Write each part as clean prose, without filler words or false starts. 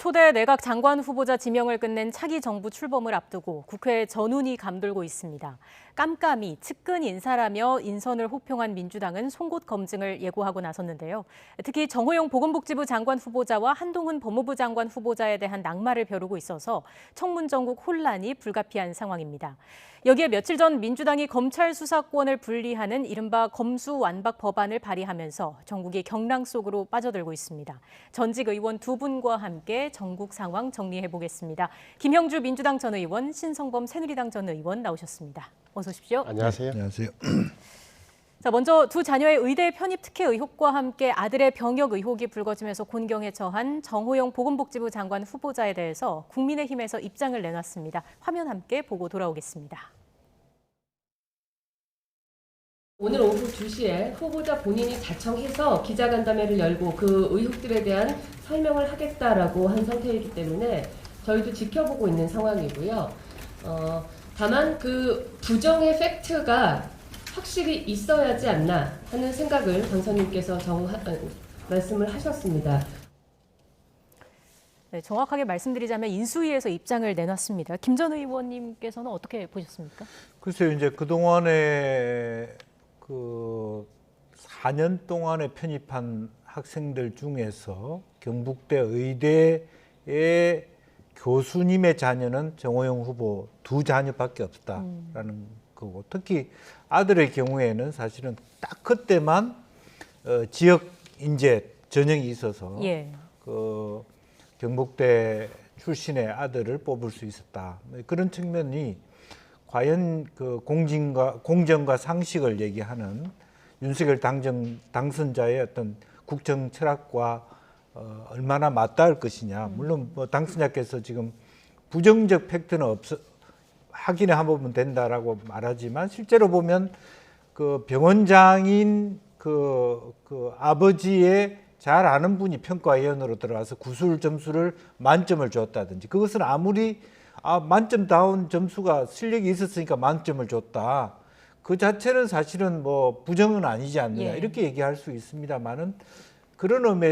초대 내각 장관 후보자 지명을 끝낸 차기 정부 출범을 앞두고 국회에 전운이 감돌고 있습니다. 깜깜이 측근 인사라며 인선을 호평한 민주당은 송곳 검증을 예고하고 나섰는데요. 특히 정호영 보건복지부 장관 후보자와 한동훈 법무부 장관 후보자에 대한 낙마를 벼르고 있어서 청문 전국 혼란이 불가피한 상황입니다. 여기에 며칠 전 민주당이 검찰 수사권을 분리하는 이른바 검수완박 법안을 발의하면서 전국이 경랑 속으로 빠져들고 있습니다. 전직 의원 두 분과 함께 전국 상황 정리해 보겠습니다. 김형주 민주당 전 의원, 신성범 새누리당 전 의원 나오셨습니다. 어서 오십시오. 안녕하세요. 안녕하세요. 자, 먼저 두 자녀의 의대 편입 특혜 의혹과 함께 아들의 병역 의혹이 불거지면서 곤경에 처한 정호영 보건복지부 장관 후보자에 대해서 국민의힘에서 입장을 내놨습니다. 화면 함께 보고 돌아오겠습니다. 오늘 오후 2시에 후보자 본인이 자청해서 기자간담회를 열고 그 의혹들에 대한 설명을 하겠다라고 한 상태이기 때문에 저희도 지켜보고 있는 상황이고요. 다만 그 부정의 팩트가 확실히 있어야지 않나 하는 생각을 당선인께서 말씀을 하셨습니다. 네, 정확하게 말씀드리자면 인수위에서 입장을 내놨습니다. 김 전 의원님께서는 어떻게 보셨습니까? 글쎄요, 이제 그동안에 4년 동안에 편입한 학생들 중에서 경북대 의대의 교수님의 자녀는 정호영 후보 두 자녀밖에 없다라는 거고, 특히 아들의 경우에는 사실은 딱 그때만 지역 인재 전형이 있어서 예. 그 경북대 출신의 아들을 뽑을 수 있었다. 그런 측면이 과연 그 공정과 상식을 얘기하는 윤석열 당선자의 어떤 국정 철학과 얼마나 맞닿을 것이냐. 물론 뭐 당선자께서 지금 부정적 팩트는 확인해 보면 된다라고 말하지만 실제로 보면 그 병원장인 그 아버지의 잘 아는 분이 평가위원으로 들어와서 구술 점수를 만점을 줬다든지, 그것은 아무리 만점다운 점수가 실력이 있었으니까 만점을 줬다, 그 자체는 사실은 뭐 부정은 아니지 않느냐, 예. 이렇게 얘기할 수 있습니다만은 그런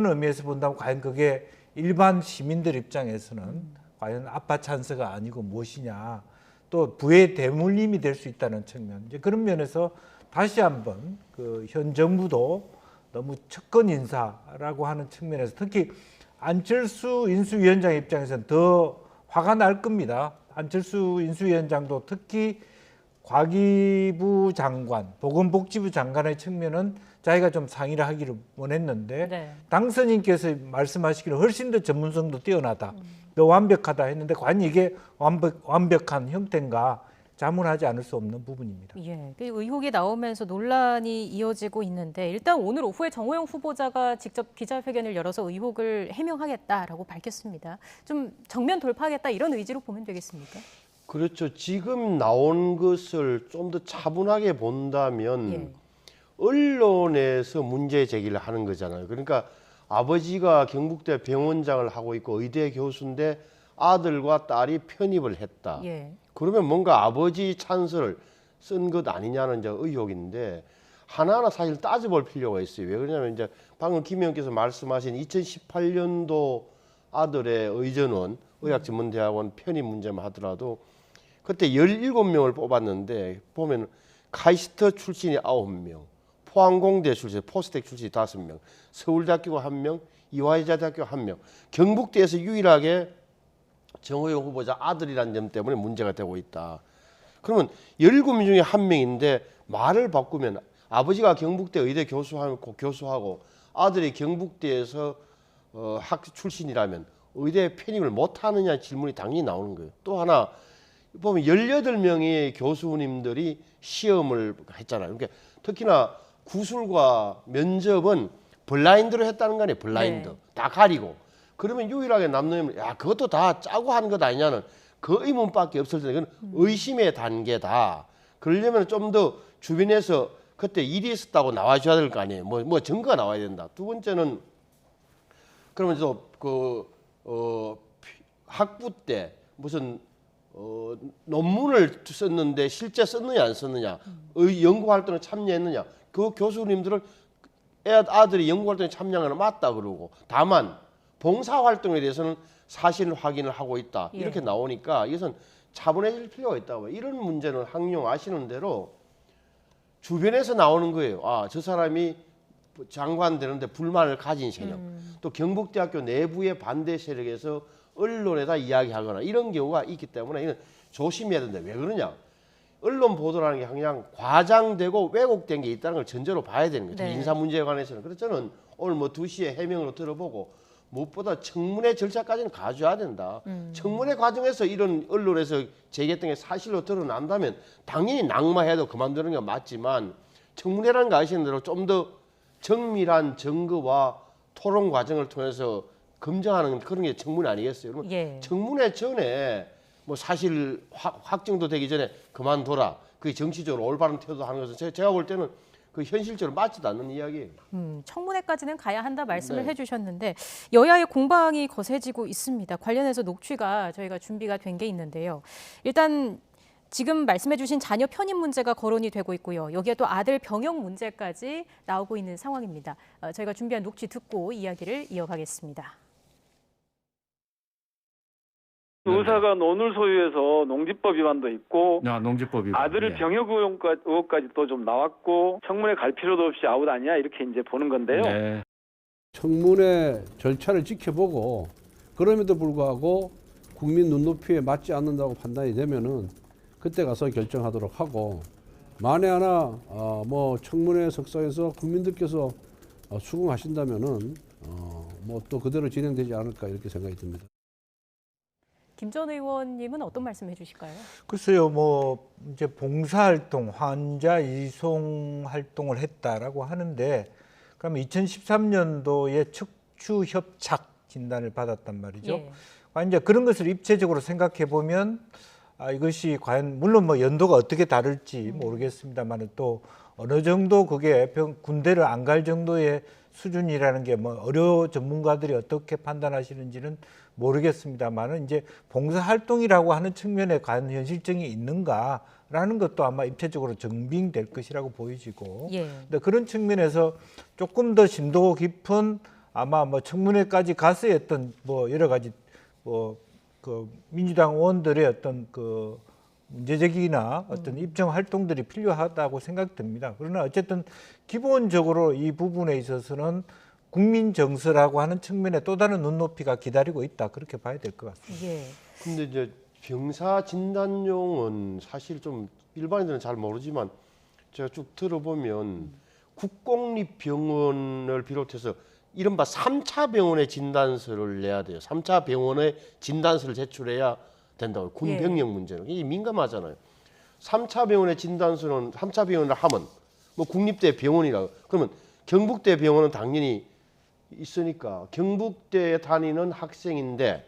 의미에서 본다면 과연 그게 일반 시민들 입장에서는 과연 아빠 찬스가 아니고 무엇이냐, 또 부의 대물림이 될 수 있다는 측면, 이제 그런 면에서 다시 한번 그 현 정부도 너무 측근 인사라고 하는 측면에서 특히 안철수 인수위원장 입장에서는 더 화가 날 겁니다. 안철수 인수위원장도 특히 과기부 장관, 보건복지부 장관의 측면은 자기가 좀 상의를 하기를 원했는데 네. 당선인께서 말씀하시기를 훨씬 더 전문성도 뛰어나다, 더 완벽하다 했는데 과연 이게 완벽한 형태인가 자문하지 않을 수 없는 부분입니다. 예, 그 의혹이 나오면서 논란이 이어지고 있는데 일단 오늘 오후에 정호영 후보자가 직접 기자회견을 열어서 의혹을 해명하겠다라고 밝혔습니다. 좀 정면 돌파하겠다 이런 의지로 보면 되겠습니까? 그렇죠. 지금 나온 것을 좀 더 차분하게 본다면 예. 언론에서 문제 제기를 하는 거잖아요. 그러니까 아버지가 경북대 병원장을 하고 있고 의대 교수인데 아들과 딸이 편입을 했다. 예. 그러면 뭔가 아버지 찬스를 쓴 것 아니냐는 이제 의혹인데, 하나하나 사실 따져볼 필요가 있어요. 왜 그러냐면 이제 방금 김 의원께서 말씀하신 2018년도 아들의 의전원 의학전문대학원 편입 문제만 하더라도 그때 17명을 뽑았는데 보면 카이스트 출신이 9명, 포항공대 출신, 포스텍 출신이 5명, 서울대학교가 1명, 이화여자대학교 1명, 경북대에서 유일하게 정호영 후보자 아들이라는 점 때문에 문제가 되고 있다. 그러면 17명 중에 1명인데 말을 바꾸면 아버지가 경북대 의대 교수하고 아들이 경북대에서 학 출신이라면 의대 편입을 못하느냐 질문이 당연히 나오는 거예요. 또 하나 보면 18명의 교수님들이 시험을 했잖아요. 그러니까 특히나 구술과 면접은 블라인드로 했다는 거 아니에요. 블라인드. 네. 다 가리고. 그러면 유일하게 남는, 야, 그것도 다 짜고 하는 것 아니냐는 그 의문밖에 없을 텐데, 그건 의심의 단계다. 그러려면 좀 더 주변에서 그때 일이 있었다고 나와줘야 될 거 아니에요. 뭐 증거가 나와야 된다. 두 번째는, 그러면 학부 때 무슨 논문을 썼는데 실제 썼느냐 안 썼느냐, 연구 활동에 참여했느냐, 그 교수님들은 아들이 연구 활동에 참여하는 건 맞다 그러고, 다만 봉사 활동에 대해서는 사실 확인을 하고 있다. 예. 이렇게 나오니까 이것은 차분해질 필요가 있다고. 이런 문제는 항용 아시는 대로 주변에서 나오는 거예요. 아, 저 사람이 장관 되는데 불만을 가진 세력. 또 경북대학교 내부의 반대 세력에서 언론에다 이야기하거나 이런 경우가 있기 때문에 이건 조심해야 된다. 왜 그러냐? 언론 보도라는 게 그냥 과장되고 왜곡된 게 있다는 걸 전제로 봐야 되는 거죠. 네. 인사 문제에 관해서는. 그래서 저는 오늘 뭐 2시에 해명으로 들어보고 무엇보다 청문회 절차까지는 가져야 된다. 청문회 과정에서 이런 언론에서 제기했던 게 사실로 드러난다면 당연히 낙마해도 그만두는 게 맞지만 청문회라는 거 아시는 대로 좀 더 정밀한 증거와 토론 과정을 통해서 검증하는 그런 게 청문회 아니겠어요? 그러면 예. 청문회 전에 뭐 사실 확정도 되기 전에 그만둬라. 그게 정치적으로 올바른 태도 하는 것은 제가 볼 때는 그 현실적으로 맞지도 않는 이야기예요. 청문회까지는 가야 한다 말씀을 네. 해주셨는데 여야의 공방이 거세지고 있습니다. 관련해서 녹취가 저희가 준비가 된 게 있는데요. 일단 지금 말씀해주신 자녀 편입 문제가 거론이 되고 있고요. 여기에 또 아들 병역 문제까지 나오고 있는 상황입니다. 저희가 준비한 녹취 듣고 이야기를 이어가겠습니다. 의사가 논을 소유해서 농지법 위반도 있고 농지법 위반. 아들을 병역 의혹까지 또 좀 나왔고 청문회 갈 필요도 없이 아웃 아니야 이렇게 이제 보는 건데요. 네. 청문회 절차를 지켜보고 그럼에도 불구하고 국민 눈높이에 맞지 않는다고 판단이 되면은 그때 가서 결정하도록 하고 만에 하나 뭐 청문회 석상에서 국민들께서 수긍하신다면은 뭐 또 그대로 진행되지 않을까 이렇게 생각이 듭니다. 김 전 의원님은 어떤 말씀해 주실까요? 글쎄요, 뭐 이제 봉사활동, 환자 이송 활동을 했다라고 하는데, 그러면 2013년도에 척추 협착 진단을 받았단 말이죠. 예. 이제 그런 것을 입체적으로 생각해 보면 이것이 과연 물론 뭐 연도가 어떻게 다를지 모르겠습니다만 또 어느 정도 그게 군대를 안 갈 정도의 수준이라는 게 뭐 의료 전문가들이 어떻게 판단하시는지는 모르겠습니다만은 이제 봉사 활동이라고 하는 측면에 과연 현실성이 있는가라는 것도 아마 입체적으로 증빙될 것이라고 보여지고, 예. 근데 그런 측면에서 조금 더 심도 깊은 아마 뭐 청문회까지 가서의 어떤 뭐 여러 가지 뭐 그 민주당 의원들의 어떤 그 문제제기나 어떤 입증 활동들이 필요하다고 생각됩니다. 그러나 어쨌든 기본적으로 이 부분에 있어서는 국민 정서라고 하는 측면에 또 다른 눈높이가 기다리고 있다, 그렇게 봐야 될 것 같습니다. 예. 근데 이제 병사 진단용은 사실 좀 일반인들은 잘 모르지만 제가 쭉 들어보면 국공립병원을 비롯해서 이른바 3차 병원의 진단서를 내야 돼요. 3차 병원의 진단서를 제출해야 된다고요. 군 예. 병력 문제는. 이게 민감하잖아요. 3차 병원의 진단서는 3차 병원을 하면 뭐 국립대 병원이라고. 그러면 경북대 병원은 당연히 있으니까 경북대에 다니는 학생인데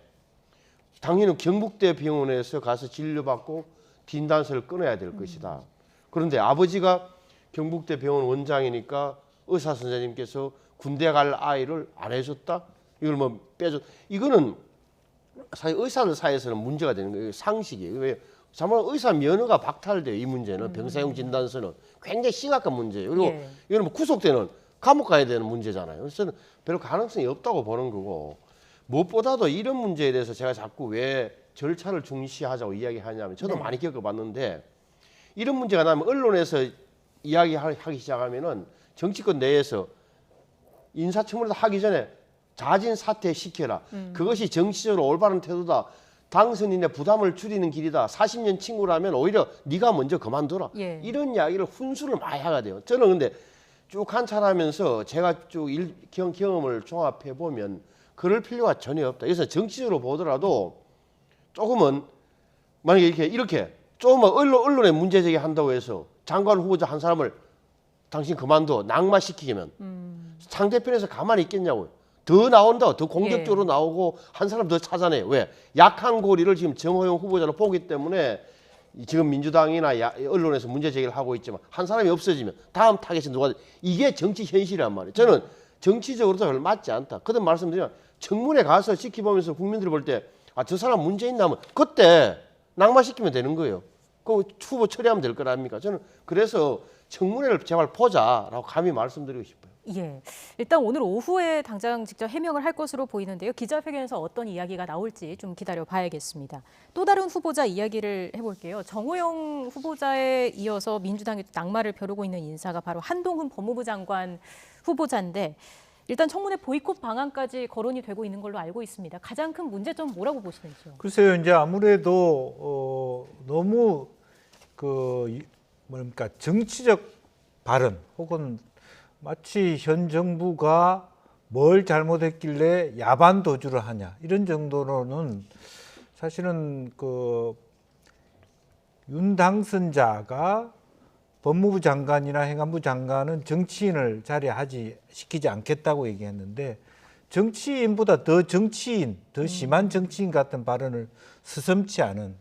당연히 경북대 병원에서 가서 진료받고 진단서를 끊어야 될 것이다. 그런데 아버지가 경북대 병원 원장이니까 의사 선생님께서 군대 갈 아이를 안 해줬다? 이걸 뭐 빼줬. 이거는 사실 의사들 사이에서는 문제가 되는 거예요. 상식이에요. 왜? 정말 의사 면허가 박탈돼요. 이 문제는 병사용 진단서는 굉장히 심각한 문제예요. 그리고 예. 이거는 뭐 구속되는 감옥 가야 되는 문제잖아요. 그래서 저는 별로 가능성이 없다고 보는 거고 무엇보다도 이런 문제에 대해서 제가 자꾸 왜 절차를 중시하자고 이야기하냐면 저도 많이 겪어봤는데 이런 문제가 나면 언론에서 이야기하기 시작하면은 정치권 내에서 인사청문회도 하기 전에 자진 사퇴시켜라. 그것이 정치적으로 올바른 태도다. 당선인의 부담을 줄이는 길이다. 40년 친구라면 오히려 네가 먼저 그만둬라. 예. 이런 이야기를 훈수를 많이 하게 돼요. 저는 근데 쭉 관찰하면서 제가 쭉 경험을 종합해 보면 그럴 필요가 전혀 없다. 그래서 정치적으로 보더라도 조금은 만약에 이렇게 조금만 언론에 문제제기 한다고 해서 장관 후보자 한 사람을 당신 그만둬 낙마시키면 상대편에서 가만히 있겠냐고요. 더 나온다. 더 공격적으로 나오고 한 사람 더 찾아내요. 왜? 약한 고리를 지금 정호영 후보자로 보기 때문에 지금 민주당이나 언론에서 문제 제기를 하고 있지만 한 사람이 없어지면 다음 타겟은 누가 이게 정치 현실이란 말이에요. 저는 정치적으로도 별로 맞지 않다. 그런 말씀드리면 청문회 가서 지켜보면서 국민들이 볼 때 저 사람 문제 있나 하면 그때 낙마시키면 되는 거예요. 그 후보 처리하면 될 거 아닙니까? 저는 그래서 청문회를 제발 보자라고 감히 말씀드리고 싶어요. 예, 일단 오늘 오후에 당장 직접 해명을 할 것으로 보이는데요. 기자회견에서 어떤 이야기가 나올지 좀 기다려 봐야겠습니다. 또 다른 후보자 이야기를 해볼게요. 정호영 후보자에 이어서 민주당이 낙마를 벼르고 있는 인사가 바로 한동훈 법무부 장관 후보자인데 일단 청문회 보이콧 방안까지 거론이 되고 있는 걸로 알고 있습니다. 가장 큰 문제점 뭐라고 보시는지요? 글쎄요, 이제 아무래도 너무 뭡니까 정치적 발언 혹은 마치 현 정부가 뭘 잘못했길래 야반 도주를 하냐 이런 정도로는 사실은 윤 당선자가 법무부 장관이나 행안부 장관은 정치인을 시키지 않겠다고 얘기했는데 정치인보다 더 정치인, 더 심한 정치인 같은 발언을 스슴치 않은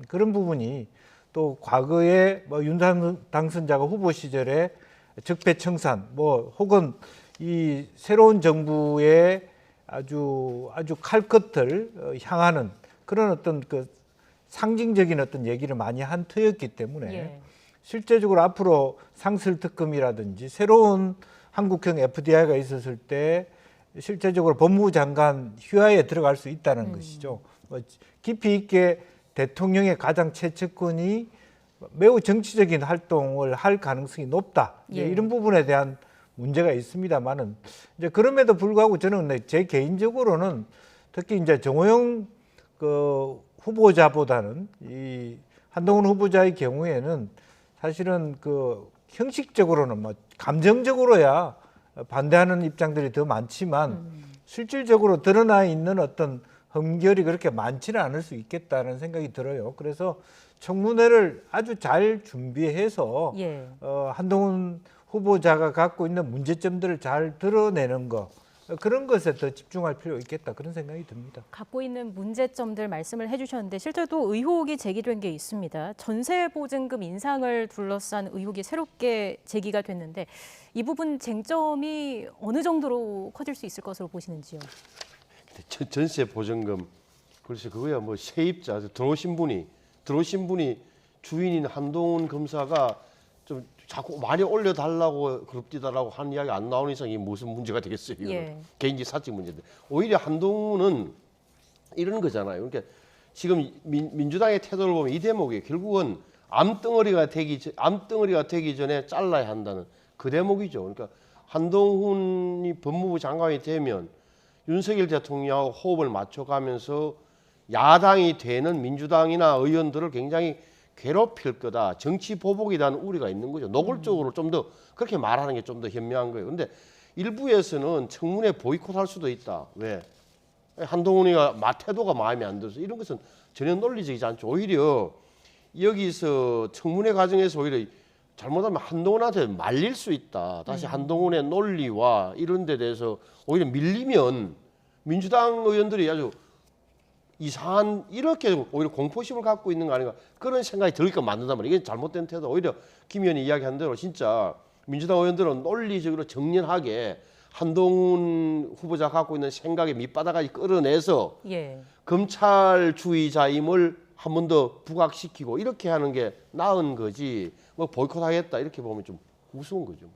그런 부분이 또 과거에 윤 당선자가 후보 시절에 적폐청산 혹은 이 새로운 정부의 아주 칼끝을 향하는 그런 어떤 상징적인 어떤 얘기를 많이 한 터였기 때문에 예. 실제적으로 앞으로 상설특검이라든지 새로운 한국형 FDI가 있었을 때 실제적으로 법무부 장관 휘하에 들어갈 수 있다는 것이죠. 깊이 있게 대통령의 가장 최측근이 매우 정치적인 활동을 할 가능성이 높다. 예. 이런 부분에 대한 문제가 있습니다만은 이제 그럼에도 불구하고 저는 제 개인적으로는 특히 이제 정호영 후보자보다는 이 한동훈 후보자의 경우에는 사실은 형식적으로는 감정적으로야 반대하는 입장들이 더 많지만 실질적으로 드러나 있는 어떤 흠결이 그렇게 많지는 않을 수 있겠다는 생각이 들어요. 그래서 청문회를 아주 잘 준비해서 예. 한동훈 후보자가 갖고 있는 문제점들을 잘 드러내는 거 그런 것에 더 집중할 필요가 있겠다 그런 생각이 듭니다. 갖고 있는 문제점들 말씀을 해주셨는데 실제로 또 의혹이 제기된 게 있습니다. 전세보증금 인상을 둘러싼 의혹이 새롭게 제기가 됐는데 이 부분 쟁점이 어느 정도로 커질 수 있을 것으로 보시는지요? 전세보증금 그래서 그거야 세입자 들어오신 분이 주인인 한동훈 검사가 좀 자꾸 많이 올려달라고 그럽디다라고 하는 이야기 안 나오는 이상 이게 무슨 문제가 되겠어요? 이거는. 예. 개인적 사적 문제인데 오히려 한동훈은 이런 거잖아요. 그러니까 지금 민주당의 태도를 보면 이 대목이 결국은 암덩어리가 되기 전에 잘라야 한다는 그 대목이죠. 그러니까 한동훈이 법무부 장관이 되면 윤석열 대통령하고 호흡을 맞춰가면서 야당이 되는 민주당이나 의원들을 굉장히 괴롭힐 거다. 정치 보복에 대한 우려가 있는 거죠. 노골적으로 좀 더 그렇게 말하는 게 좀 더 현명한 거예요. 근데 일부에서는 청문회 보이콧할 수도 있다. 왜? 한동훈이가 태도가 마음에 안 들어서 이런 것은 전혀 논리적이지 않죠. 오히려 여기서 청문회 과정에서 오히려 잘못하면 한동훈한테 말릴 수 있다. 다시 한동훈의 논리와 이런 데 대해서 오히려 밀리면 민주당 의원들이 아주 이상한 이렇게 오히려 공포심을 갖고 있는 거 아닌가 그런 생각이 들까 만든단 말이에요. 이게 잘못된 태도. 오히려 김 의원이 이야기한 대로 진짜 민주당 의원들은 논리적으로 정연하게 한동훈 후보자 갖고 있는 생각의 밑바닥까지 끌어내서 예. 검찰주의자임을 한 번 더 부각시키고 이렇게 하는 게 나은 거지. 보이콧하겠다 이렇게 보면 좀 우스운 거죠.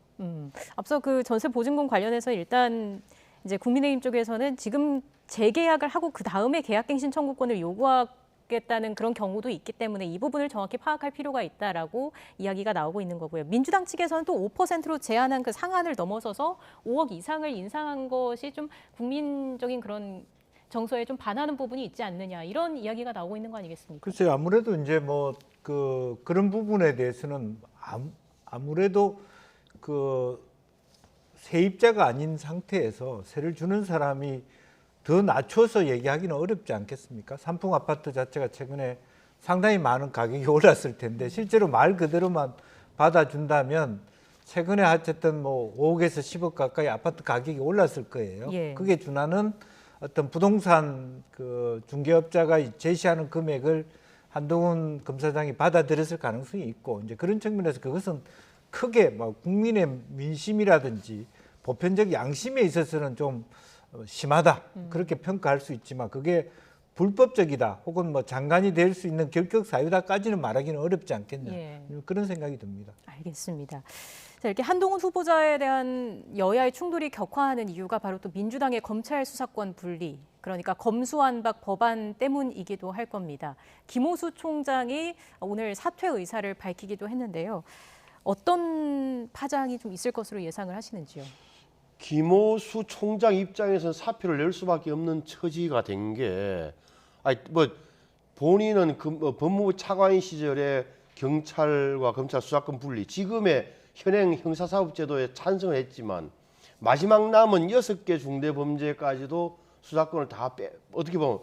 앞서 전세 보증금 관련해서 일단 이제 국민의힘 쪽에서는 지금 재계약을 하고 그 다음에 계약갱신 청구권을 요구하겠다는 그런 경우도 있기 때문에 이 부분을 정확히 파악할 필요가 있다라고 이야기가 나오고 있는 거고요. 민주당 측에서는 또 5%로 제한한 그 상한을 넘어서서 5억 이상을 인상한 것이 좀 국민적인 그런 정서에 좀 반하는 부분이 있지 않느냐 이런 이야기가 나오고 있는 거 아니겠습니까? 글쎄요, 아무래도 이제 그런 부분에 대해서는 아무래도 세입자가 아닌 상태에서 세를 주는 사람이 더 낮춰서 얘기하기는 어렵지 않겠습니까? 삼풍 아파트 자체가 최근에 상당히 많은 가격이 올랐을 텐데 실제로 말 그대로만 받아준다면 최근에 어쨌든 5억에서 10억 가까이 아파트 가격이 올랐을 거예요. 예. 그게 준하는 어떤 부동산 중개업자가 제시하는 금액을 한동훈 검사장이 받아들였을 가능성이 있고 이제 그런 측면에서 그것은 크게 국민의 민심이라든지 보편적 양심에 있어서는 좀 심하다 그렇게 평가할 수 있지만 그게 불법적이다 혹은 장관이 될 수 있는 결격 사유다까지는 말하기는 어렵지 않겠냐 예. 그런 생각이 듭니다. 알겠습니다. 자, 이렇게 한동훈 후보자에 대한 여야의 충돌이 격화하는 이유가 바로 또 민주당의 검찰 수사권 분리, 그러니까 검수완박 법안 때문이기도 할 겁니다. 김호수 총장이 오늘 사퇴 의사를 밝히기도 했는데요. 어떤 파장이 좀 있을 것으로 예상을 하시는지요? 김호수 총장 입장에서는 사표를 낼 수밖에 없는 처지가 된 게, 아니 뭐 본인은 법무부 차관인 시절에 경찰과 검찰 수사권 분리, 지금의 현행 형사사법제도에 찬성을 했지만 마지막 남은 6개 중대범죄까지도 수사권을 다 어떻게 보면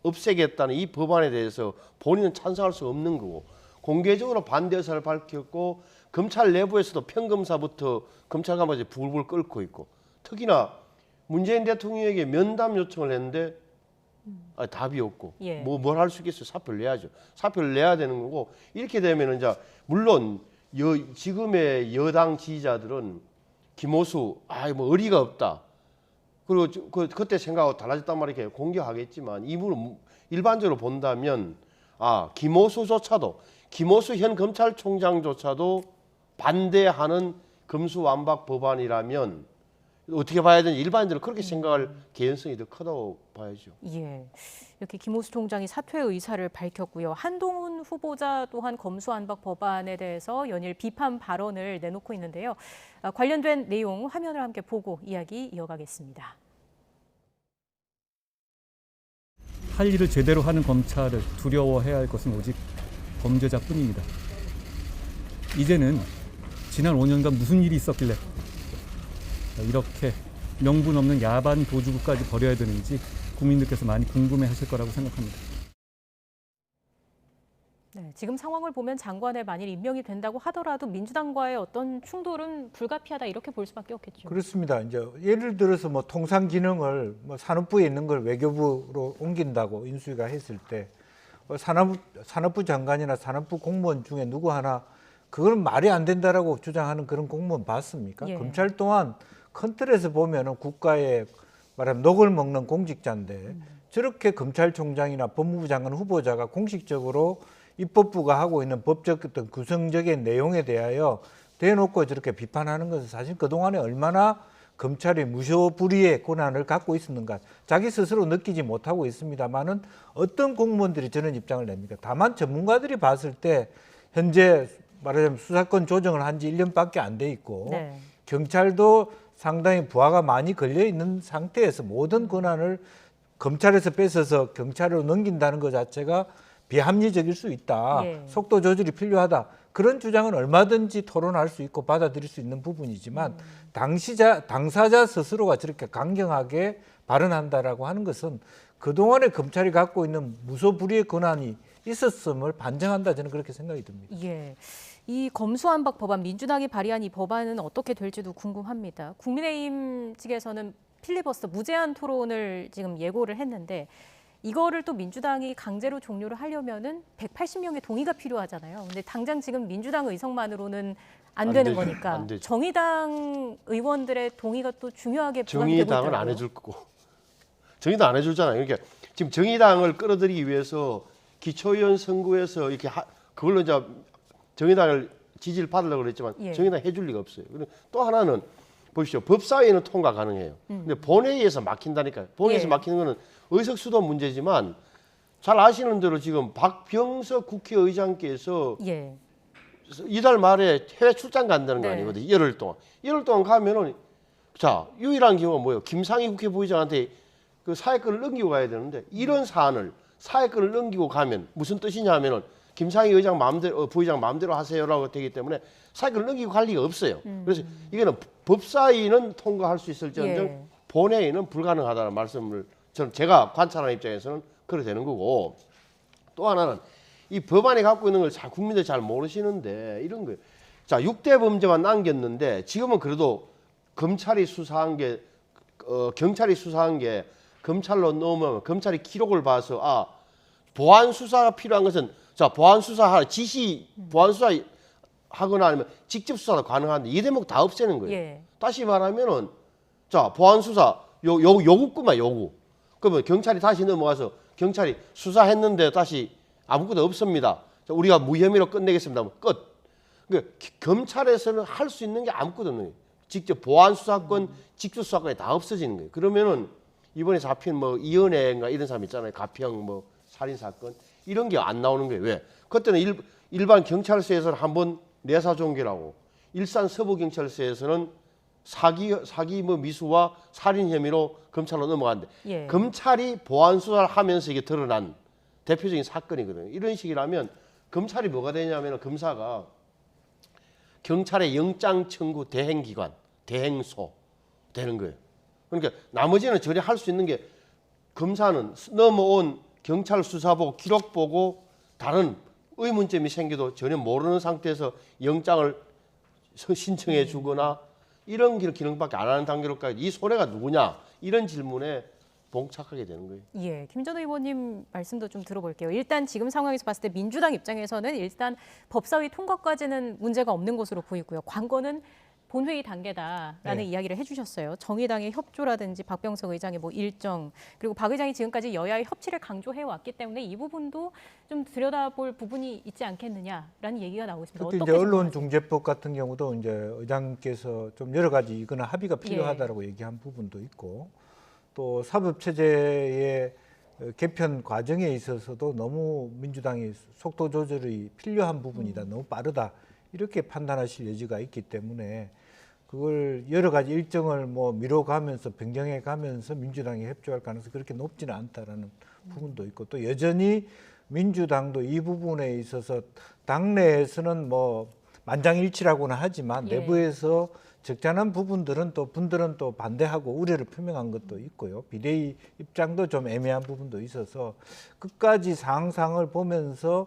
없애겠다는 이 법안에 대해서 본인은 찬성할 수 없는 거고, 공개적으로 반대 의사를 밝혔고, 검찰 내부에서도 평검사부터 검찰관까지 불불 끓고 있고, 특히나 문재인 대통령에게 면담 요청을 했는데 답이 없고, 예. 뭘 할 수 있겠어요? 사표를 내야죠. 사표를 내야 되는 거고, 이렇게 되면 이제 물론 지금의 여당 지지자들은 김호수 뭐 의리가 없다, 그리고 그때 생각하고 달라졌단 말이 이렇게 공격하겠지만, 이분은 일반적으로 본다면 김호수조차도, 김호수 현 검찰총장조차도 반대하는 검수완박 법안이라면 어떻게 봐야 되는지 일반적으로 그렇게 생각할 개연성이 더 크다고 봐야죠. 예, 이렇게 김호수 총장이 사퇴 의사를 밝혔고요. 한동훈 후보자 또한 검수완박 법안에 대해서 연일 비판 발언을 내놓고 있는데요. 관련된 내용 화면을 함께 보고 이야기 이어가겠습니다. 할 일을 제대로 하는 검찰을 두려워해야 할 것은 오직 범죄자뿐입니다. 이제는 지난 5년간 무슨 일이 있었길래 이렇게 명분 없는 야반 도주구까지 벌여야 되는지 국민들께서 많이 궁금해하실 거라고 생각합니다. 네, 지금 상황을 보면 장관에 만일 임명이 된다고 하더라도 민주당과의 어떤 충돌은 불가피하다, 이렇게 볼 수밖에 없겠죠. 그렇습니다. 이제 예를 들어서 뭐 통상 기능을 산업부에 있는 걸 외교부로 옮긴다고 인수위가 했을 때 산업부 장관이나 산업부 공무원 중에 누구 하나 그건 말이 안 된다라고 주장하는 그런 공무원 봤습니까? 예. 검찰 또한 큰 틀에서 보면은 국가의 말하면 녹을 먹는 공직자인데 저렇게 검찰총장이나 법무부 장관 후보자가 공식적으로 입법부가 하고 있는 법적 어떤 구성적인 내용에 대하여 대놓고 저렇게 비판하는 것은 사실 그동안에 얼마나 검찰이 무효불위의 권한을 갖고 있었는가 자기 스스로 느끼지 못하고 있습니다만은 어떤 공무원들이 저런 입장을 냅니까? 다만 전문가들이 봤을 때 현재 말하자면 수사권 조정을 한 지 1년밖에 안 돼 있고 네. 경찰도 상당히 부하가 많이 걸려 있는 상태에서 모든 권한을 검찰에서 뺏어서 경찰로 넘긴다는 것 자체가 비합리적일 수 있다. 예. 속도 조절이 필요하다. 그런 주장은 얼마든지 토론할 수 있고 받아들일 수 있는 부분이지만 당사자 스스로가 저렇게 강경하게 발언한다라고 하는 것은 그동안에 검찰이 갖고 있는 무소불위의 권한이 있었음을 반증한다, 저는 그렇게 생각이 듭니다. 예, 이 검수완박 법안, 민주당이 발의한 이 법안은 어떻게 될지도 궁금합니다. 국민의힘 측에서는 필리버스터 무제한 토론을 지금 예고를 했는데, 이거를 또 민주당이 강제로 종료를 하려면은 180명의 동의가 필요하잖아요. 근데 당장 지금 민주당 의석만으로는 안 되는 되죠. 거니까 안 되죠. 정의당 의원들의 동의가 또 중요하게 부각되고 정의당은 안 해줄 거고, 정의당 안 해주잖아요. 그러니까 지금 정의당을 끌어들이기 위해서 기초의원 선거에서 이렇게 그걸로 이제 정의당을 지지를 받으려고 그랬지만 예. 정의당 해줄 리가 없어요. 그리고 또 하나는 보십시오. 법사위는 통과 가능해요. 근데 본회의에서 막힌다니까요. 본회의에서 예. 막히는 거는 의석수도 문제지만 잘 아시는 대로 지금 박병석 국회의장께서 예. 이달 말에 해외 출장 간다는 거 네. 아니거든요. 열흘 동안. 열흘 동안 가면은 자, 유일한 경우가 뭐예요? 김상희 국회부의장한테 그 사회권을 넘기고 가야 되는데, 이런 사안을 사회권을 넘기고 가면 무슨 뜻이냐 하면은 김상희 의장 마음대로, 부의장 마음대로 하세요라고 되기 때문에 사회권을 넘기고 갈 리가 없어요. 그래서 이거는 법사위는 통과할 수 있을지언정 예. 본회의는 불가능하다는 말씀을 제가 관찰하는 입장에서는 그래 되는 거고, 또 하나는 이 법안이 갖고 있는 걸 잘 국민들이 잘 모르시는데 이런 거예요. 자, 6대 범죄만 남겼는데 지금은 그래도 검찰이 수사한 게 경찰이 수사한 게 검찰로 넘어오면 검찰이 기록을 봐서 보안 수사가 필요한 것은 자, 보안 수사 지시 보안 수사 하거나 아니면 직접 수사도 가능한데 이 대목 다 없애는 거예요. 예. 다시 말하면은 자, 보안 수사 요구구만 요구. 그러면 경찰이 다시 넘어가서 경찰이 수사했는데 다시 아무것도 없습니다. 자, 우리가 무혐의로 끝내겠습니다. 끝. 그러니까 검찰에서는 할 수 있는 게 아무것도 없는 거예요. 직접 보안 수사권, 직접 수사권이 다 없어지는 거예요. 그러면은 이번에 잡힌 뭐 이은혜인가 이런 사람 있잖아요. 가평 뭐 살인 사건 이런 게 안 나오는 거예요. 왜? 그때는 일반 경찰서에서는 한번 내사 종결하고 일산 서부 경찰서에서는 사기 뭐 미수와 살인 혐의로 검찰로 넘어갔는데 예. 검찰이 보안 수사를 하면서 이게 드러난 대표적인 사건이거든요. 이런 식이라면 검찰이 뭐가 되냐면 검사가 경찰의 영장 청구 대행기관, 대행소 되는 거예요. 그러니까 나머지는 전혀 할 수 있는 게 검사는 넘어온 경찰 수사 보고 기록 보고 다른 의문점이 생겨도 전혀 모르는 상태에서 영장을 신청해 주거나 이런 기능밖에 안 하는 단계로까지 이 손해가 누구냐 이런 질문에 봉착하게 되는 거예요. 예, 김 전 의원님 말씀도 좀 들어볼게요. 일단 지금 상황에서 봤을 때 민주당 입장에서는 일단 법사위 통과까지는 문제가 없는 것으로 보이고요. 관건은 본회의 단계다라는 이야기를 해주셨어요. 정의당의 협조라든지 박병석 의장의 뭐 일정 그리고 박 의장이 지금까지 여야의 협치를 강조해 왔기 때문에 이 부분도 좀 들여다볼 부분이 있지 않겠느냐라는 얘기가 나오고 있습니다. 특히 어떻게 이제 생각하세요? 언론중재법 같은 경우도 이제 의장께서 좀 여러 가지 이거는 합의가 필요하다라고 얘기한 부분도 있고 또 사법체제의 개편 과정에 있어서도 너무 민주당이 속도 조절이 필요한 부분이다. 너무 빠르다. 이렇게 판단하실 여지가 있기 때문에 그걸 여러 가지 일정을 뭐 미뤄가면서 변경해 가면서 민주당이 협조할 가능성이 그렇게 높지는 않다라는 부분도 있고 또 여전히 민주당도 이 부분에 있어서 당내에서는 뭐 만장일치라고는 하지만 예. 내부에서 적잖은 부분들은 또 분들은 또 반대하고 우려를 표명한 것도 있고요. 비대위 입장도 좀 애매한 부분도 있어서 끝까지 상황을 보면서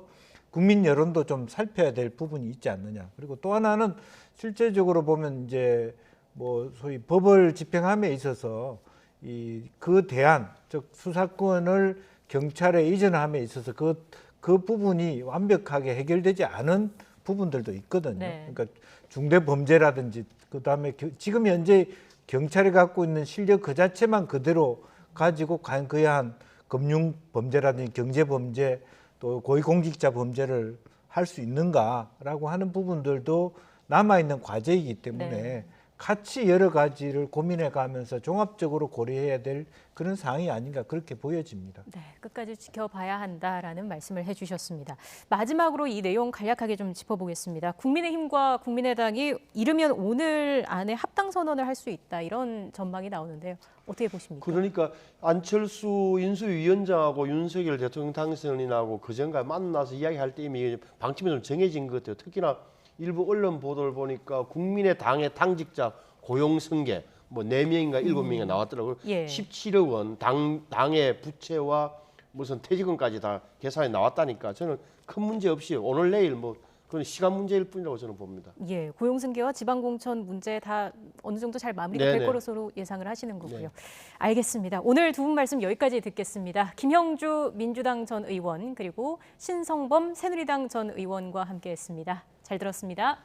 국민 여론도 좀 살펴야 될 부분이 있지 않느냐. 그리고 또 하나는 실제적으로 보면 이제 뭐 소위 법을 집행함에 있어서 그 대안, 즉 수사권을 경찰에 이전함에 있어서 그 부분이 완벽하게 해결되지 않은 부분들도 있거든요. 네. 그러니까 중대 범죄라든지 그다음에 지금 현재 경찰이 갖고 있는 실력 그 자체만 그대로 가지고 과연 그에 한 금융 범죄라든지 경제 범죄 또 고위공직자 범죄를 할 수 있는가라고 하는 부분들도 남아있는 과제이기 때문에 네. 같이 여러 가지를 고민해 가면서 종합적으로 고려해야 될 그런 사항이 아닌가 그렇게 보여집니다. 네, 끝까지 지켜봐야 한다라는 말씀을 해주셨습니다. 마지막으로 이 내용 간략하게 좀 짚어보겠습니다. 국민의힘과 국민의당이 이르면 오늘 안에 합당 선언을 할 수 있다 이런 전망이 나오는데요. 어떻게 보십니까? 그러니까 안철수 인수위원장하고 윤석열 대통령 당선인하고 그전까지 만나서 이야기할 때 이미 방침이 좀 정해진 것 같아요. 특히나 일부 언론 보도를 보니까 국민의당의 당직자 고용승계 뭐 4명인가 7명인가 나왔더라고요. 예. 17억 원 당의 부채와 무슨 퇴직금까지 다 계산이 나왔다니까 저는 큰 문제 없이 오늘 내일 뭐 그건 시간 문제일 뿐이라고 저는 봅니다. 예, 고용승계와 지방공천 문제 다 어느 정도 잘 마무리가 될 네네. 것으로 예상을 하시는 거고요. 네. 알겠습니다. 오늘 두 분 말씀 여기까지 듣겠습니다. 김형주 민주당 전 의원 그리고 신성범 새누리당 전 의원과 함께했습니다. 잘 들었습니다.